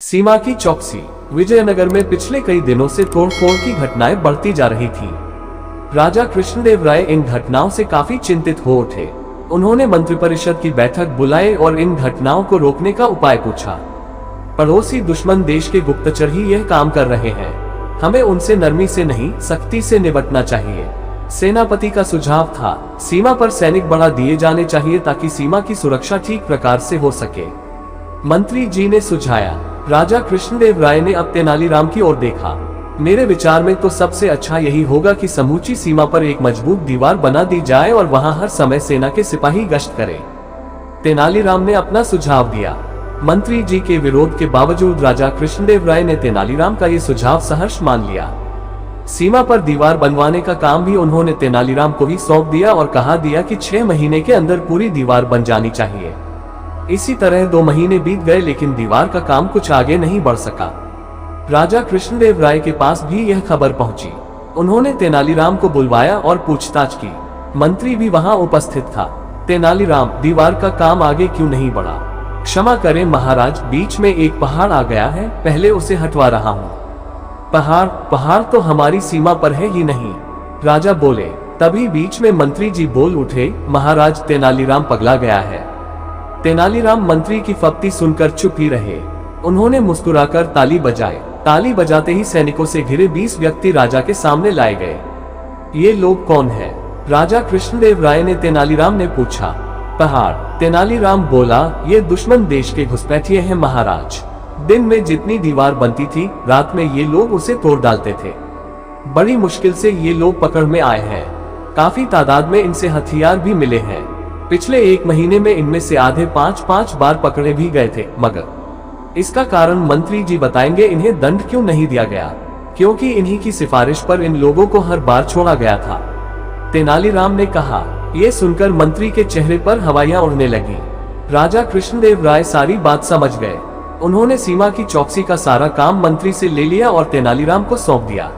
सीमा की चौकसी। विजयनगर में पिछले कई दिनों से तोड़फोड़ की घटनाएं बढ़ती जा रही थी। राजा कृष्णदेव राय इन घटनाओं से काफी चिंतित हो उठे। उन्होंने मंत्रिपरिषद की बैठक बुलाई और इन घटनाओं को रोकने का उपाय पूछा। पड़ोसी दुश्मन देश के गुप्तचर ही यह काम कर रहे हैं। हमें उनसे नरमी से नहीं, सख्ती से निपटना चाहिए। सेनापति का सुझाव था, सीमा पर सैनिक बढ़ा दिए जाने चाहिए ताकि सीमा की सुरक्षा ठीक प्रकार से हो सके। मंत्री जी ने सुझाया। राजा कृष्णदेव राय ने अब तेनालीराम की ओर देखा। मेरे विचार में तो सबसे अच्छा यही होगा कि समूची सीमा पर एक मजबूत दीवार बना दी जाए और वहां हर समय सेना के सिपाही गश्त करें। तेनालीराम ने अपना सुझाव दिया। मंत्री जी के विरोध के बावजूद राजा कृष्णदेव राय ने तेनालीराम का ये सुझाव सहर्ष मान लिया। सीमा पर दीवार बनवाने का काम भी उन्होंने तेनालीराम को ही सौंप दिया और कहा दिया कि 6 महीने के अंदर पूरी दीवार बन जानी चाहिए। इसी तरह 2 महीने बीत गए, लेकिन दीवार का काम कुछ आगे नहीं बढ़ सका। राजा कृष्णदेव राय के पास भी यह खबर पहुंची। उन्होंने तेनालीराम को बुलवाया और पूछताछ की। मंत्री भी वहां उपस्थित था। तेनालीराम, दीवार का काम आगे क्यों नहीं बढ़ा? क्षमा करें महाराज, बीच में एक पहाड़ आ गया है, पहले उसे हटवा रहा हूँ। पहाड़ तो हमारी सीमा पर है ही नहीं, राजा बोले। तभी बीच में मंत्री जी बोल उठे, महाराज, तेनालीराम पगला गया है। तेनालीराम मंत्री की फप्ती सुनकर चुप ही रहे। उन्होंने मुस्कुराकर ताली बजाई। ताली बजाते ही सैनिकों से घिरे 20 व्यक्ति राजा के सामने लाए गए। ये लोग कौन है? राजा कृष्णदेव राय ने तेनालीराम ने पूछा। पहाड़, तेनालीराम बोला, ये दुश्मन देश के घुसपैठिए हैं महाराज। दिन में जितनी दीवार बनती थी, रात में ये लोग उसे तोड़ डालते थे। बड़ी मुश्किल से ये लोग पकड़ में आए हैं। काफी तादाद में इनसे हथियार भी मिले हैं। पिछले 1 महीने में इनमें से आधे 5-5 बार पकड़े भी गए थे, मगर इसका कारण मंत्री जी बताएंगे। इन्हें दंड क्यों नहीं दिया गया? क्योंकि इन्हीं की सिफारिश पर इन लोगों को हर बार छोड़ा गया था, तेनालीराम ने कहा। यह सुनकर मंत्री के चेहरे पर हवाइयां उड़ने लगी। राजा कृष्णदेव राय सारी बात समझ गए। उन्होंने सीमा की चौकसी का सारा काम मंत्री से ले लिया और तेनालीराम को सौंप दिया।